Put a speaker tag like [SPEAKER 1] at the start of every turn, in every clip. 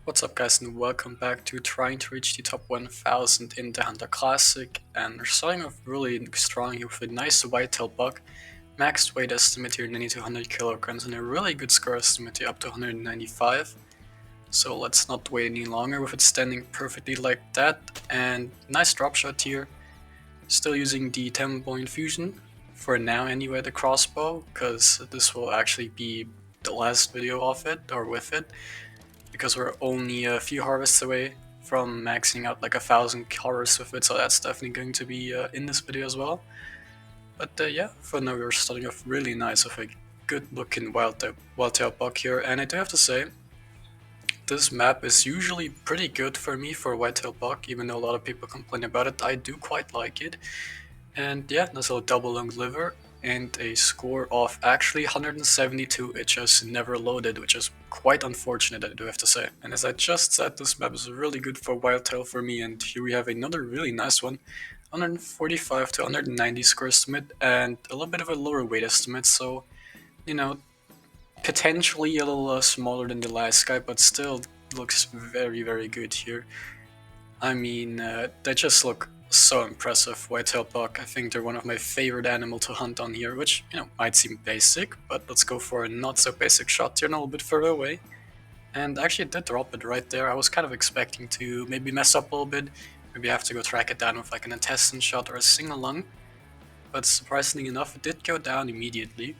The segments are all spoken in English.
[SPEAKER 1] What's up guys, and welcome back to trying to reach the top 1000 in the Hunter Classic. And we're starting off really strong here with a nice whitetail buck, max weight estimate here 9200 kilograms, and a really good score estimate here up to 195. So let's not wait any longer with it standing perfectly like that. And nice drop shot here, still using the TenPoint Fusion for now anyway, the crossbow, because this will actually be the last video of it or with it, because we're only a few harvests away from maxing out like 1000 harvests with it, so that's definitely going to be in this video as well. But yeah, for now we're starting off really nice with a good looking wildtail buck here, and I do have to say, this map is usually pretty good for me for whitetail buck, even though a lot of people complain about it. I do quite like it. And yeah, nice little double lung liver and a score of actually 172. It just never loaded, which is quite unfortunate, I do have to say. And as I just said, this map is really good for whitetail for me, and here we have another really nice one. 145 to 190 score estimate and a little bit of a lower weight estimate, so you know, potentially a little smaller than the last guy, but still looks very good here. I mean, they just look so impressive. Whitetail buck, I think they're one of my favorite animal to hunt on here, which, might seem basic, but let's go for a not so basic shot here, a little bit further away. And actually it did drop it right there. I was kind of expecting to maybe mess up a little bit, maybe have to go track it down with like an intestine shot or a single lung, but surprisingly enough it did go down immediately.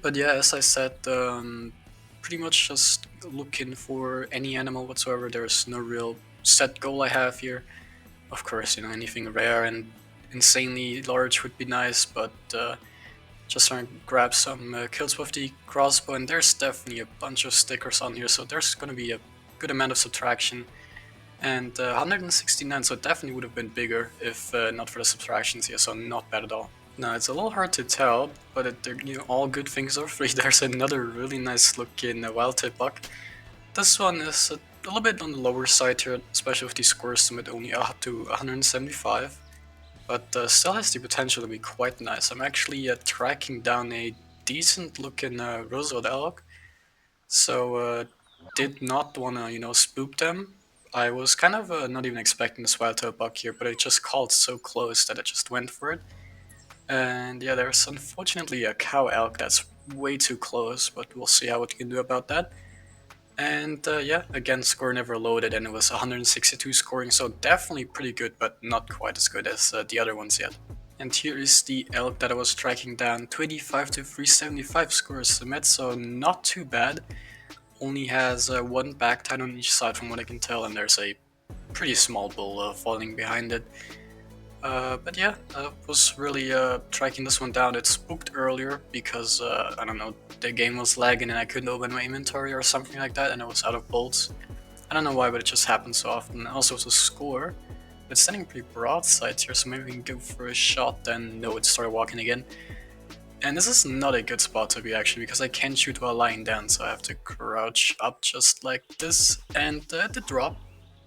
[SPEAKER 1] But yeah, as I said, pretty much just looking for any animal whatsoever. There's no real set goal I have here. Of course, anything rare and insanely large would be nice, but just trying to grab some kills with the crossbow, and there's definitely a bunch of stickers on here, so there's going to be a good amount of subtraction. And 169, so it definitely would have been bigger if not for the subtractions here, so not bad at all. Now, it's a little hard to tell, but all good things are free. There's another really nice looking wildtail buck. This one is a little bit on the lower side here, especially with the score estimate only up to 175, but still has the potential to be quite nice. I'm actually tracking down a decent looking rosewood elk, so did not want to spook them. I was kind of not even expecting this wildtail buck here, but it just called so close that I just went for it. And yeah, there's unfortunately a cow elk that's way too close, but we'll see how we can do about that. And yeah, again, score never loaded, and it was 162 scoring, so definitely pretty good, but not quite as good as the other ones yet. And here is the elk that I was tracking down, 25 to 375 score estimate, so not too bad. Only has one back tine on each side from what I can tell, and there's a pretty small bull falling behind it. But yeah, I was really tracking this one down. It spooked earlier because, I don't know, the game was lagging and I couldn't open my inventory or something like that, and it was out of bolts. I don't know why, but it just happens so often. Also, it's a score. It's standing pretty broadside here, so maybe we can go for a shot, then no, it started walking again. And this is not a good spot to be actually, because I can't shoot while lying down, so I have to crouch up just like this, and it did drop.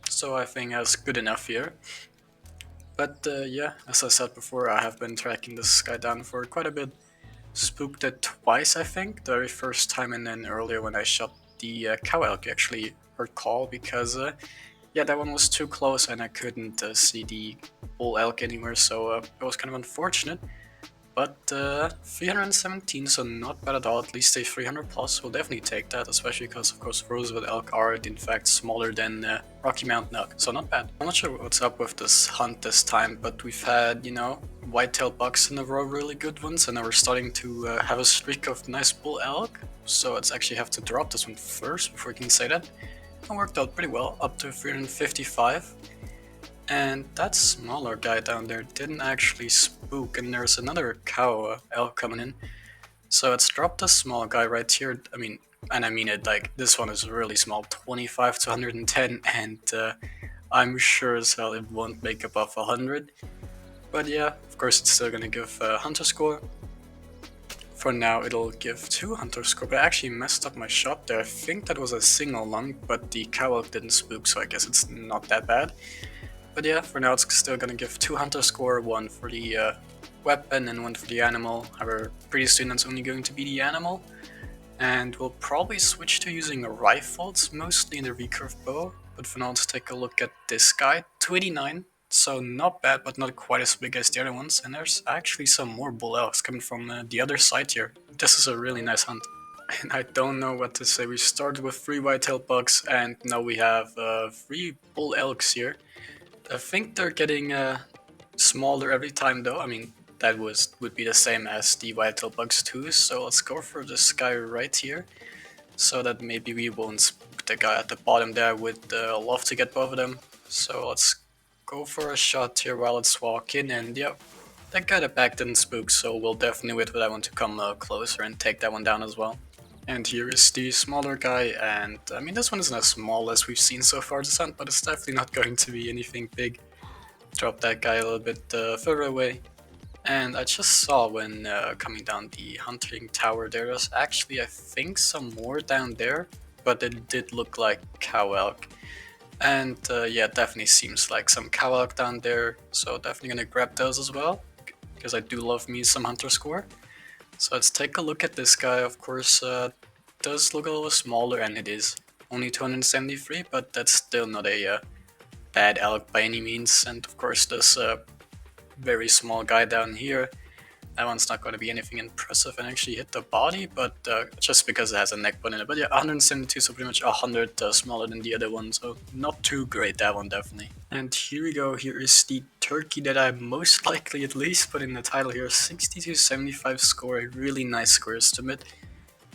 [SPEAKER 1] So I think that's good enough here. But yeah, as I said before, I have been tracking this guy down for quite a bit. Spooked it twice, I think. The very first time, and then earlier when I shot the cow elk, actually heard call, because yeah, that one was too close and I couldn't see the bull elk anywhere, so it was kind of unfortunate. But 317, so not bad at all. At least a 300 plus. We'll definitely take that, especially because, of course, rosewood elk are in fact smaller than Rocky Mountain elk, so not bad. I'm not sure what's up with this hunt this time, but we've had, white-tailed bucks in a row, really good ones, and now we're starting to have a streak of nice bull elk. So let's actually have to drop this one first before we can say that. It worked out pretty well, up to 355. And that smaller guy down there didn't actually spook, and there's another cow elk coming in. So let's drop the small guy right here. I mean it, like, this one is really small, 25 to 110, and I'm sure as hell it won't make above 100. But yeah, of course it's still gonna give a hunter score. For now it'll give 2 hunter score, but I actually messed up my shot there. I think that was a single lung, but the cow elk didn't spook, so I guess it's not that bad. But yeah, for now it's still gonna give 2 hunter score, 1 for the weapon and 1 for the animal. However, pretty soon it's only going to be the animal. And we'll probably switch to using rifles, mostly in the recurve bow. But for now, let's take a look at this guy, 289. So not bad, but not quite as big as the other ones. And there's actually some more bull elks coming from the other side here. This is a really nice hunt. And I don't know what to say. We started with 3 white-tailed bucks, and now we have 3 bull elks here. I think they're getting smaller every time, though. I mean, that would be the same as the white-tailed bucks too. So let's go for this guy right here, so that maybe we won't spook the guy at the bottom there. I would love to get both of them. So let's go for a shot here while it's walking, and yeah, that guy at the back didn't spook, so we'll definitely wait for that one to come closer and take that one down as well. And here is the smaller guy, and I mean, this one isn't as small as we've seen so far this hunt, but it's definitely not going to be anything big. Drop that guy a little bit further away. And I just saw when coming down the hunting tower there's actually, I think, some more down there, but it did look like cow elk. And yeah, definitely seems like some cow elk down there, so definitely gonna grab those as well, because I do love me some hunter score. So let's take a look at this guy. Of course, does look a little smaller, and it is only 273, but that's still not a bad elk by any means. And of course, this very small guy down here, that one's not going to be anything impressive and actually hit the body, but just because it has a neck bone in it. But yeah, 172, so pretty much 100 smaller than the other one, so not too great, that one definitely. And here we go, here is the turkey that I most likely at least put in the title here, 6275 score, a really nice score estimate.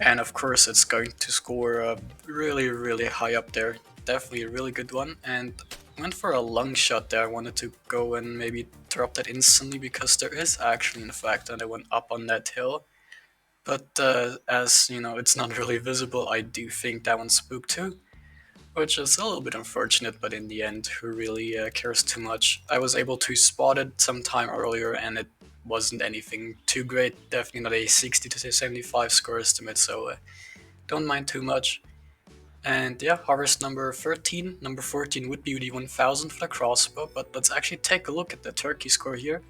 [SPEAKER 1] And of course it's going to score really high up there, definitely a really good one. And went for a lung shot there. I wanted to go and maybe drop that instantly because there is actually in fact and I went up on that hill. But as you know, it's not really visible, I do think that one spooked too. Which is a little bit unfortunate, but in the end, who really cares too much? I was able to spot it sometime earlier and it wasn't anything too great. Definitely not a 60 to 75 score estimate, so don't mind too much. And yeah, harvest number 13. Number 14 would be the 1000 for the crossbow, but let's actually take a look at the turkey score here.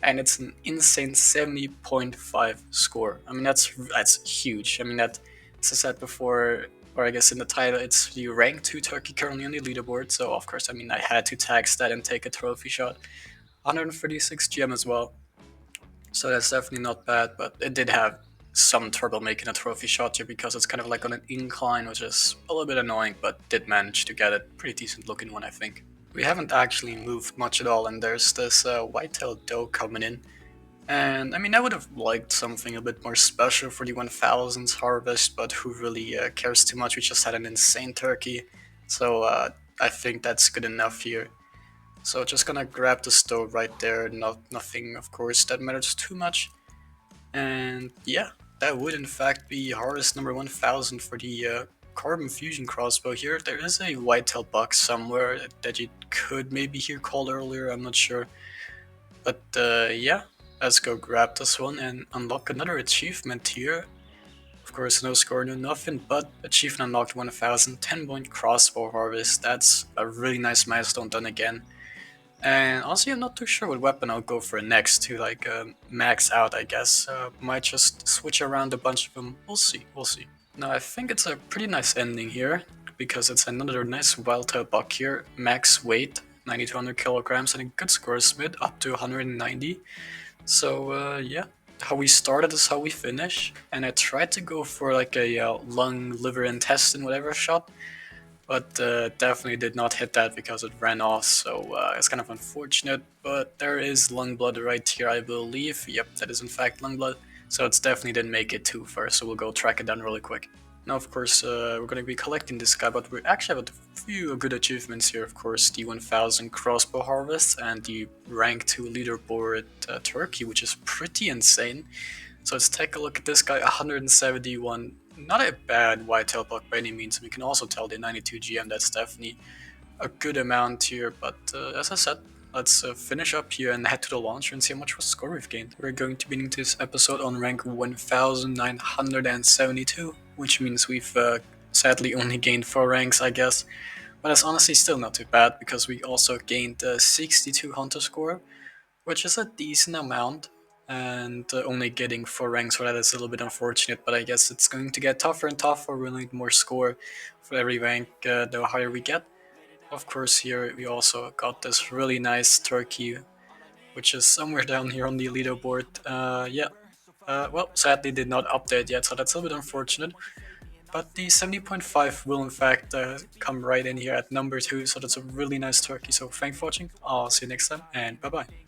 [SPEAKER 1] And it's an insane 70.5 score. I mean, that's huge. I mean, that, as I said before, or I guess in the title, it's the rank 2 turkey currently on the leaderboard. So, of course, I mean, I had to tax that and take a trophy shot. 136 GM as well. So that's definitely not bad, but it did have some trouble making a trophy shot here because it's kind of like on an incline, which is a little bit annoying, but did manage to get it. Pretty decent looking one, I think. We haven't actually moved much at all, and there's this white-tailed doe coming in. And I mean, I would have liked something a bit more special for the 1000s harvest, but who really cares too much? We just had an insane turkey, so I think that's good enough here. So just gonna grab the stove right there, nothing of course that matters too much. And yeah, that would in fact be harvest number 1000 for the Carbon Fusion Crossbow here. There is a white-tailed buck somewhere that you could maybe hear called earlier, I'm not sure. But yeah, let's go grab this one and unlock another achievement here. Of course, no score, no nothing, but achievement unlocked 1000, TenPoint Crossbow Harvest. That's a really nice milestone done again. And honestly, I'm not too sure what weapon I'll go for next to like max out, I guess. Might just switch around a bunch of them. We'll see, we'll see. Now, I think it's a pretty nice ending here because it's another nice wild-tailed buck here. Max weight, 9200 kilograms, and a good score smid, up to 190. So yeah, how we started is how we finish. And I tried to go for like a lung, liver, intestine, whatever shot. But definitely did not hit that because it ran off, so it's kind of unfortunate. But there is lung blood right here, I believe. Yep, that is in fact lung blood. So it's definitely didn't make it too far, so we'll go track it down really quick. Now, of course, we're going to be collecting this guy, but we actually have a few good achievements here, of course. The 1000 crossbow harvest and the rank 2 leaderboard turkey, which is pretty insane. So let's take a look at this guy, 171. Not a bad white-tailed buck by any means. We can also tell the 92 GM, that's definitely a good amount here. But as I said, let's finish up here and head to the launcher and see how much score we've gained. We're going to be ending this episode on rank 1972, which means we've sadly only gained 4 ranks, I guess. But that's honestly still not too bad because we also gained 62 hunter score, which is a decent amount. and only getting 4 ranks for that is a little bit unfortunate, but I guess it's going to get tougher and tougher. We'll need more score for every rank the higher we get. Of course, here we also got this really nice turkey, which is somewhere down here on the leaderboard. Yeah, well, sadly did not update yet, so that's a little bit unfortunate. But the 70.5 will in fact come right in here at number 2, so that's a really nice turkey. So thanks for watching, I'll see you next time, and bye bye.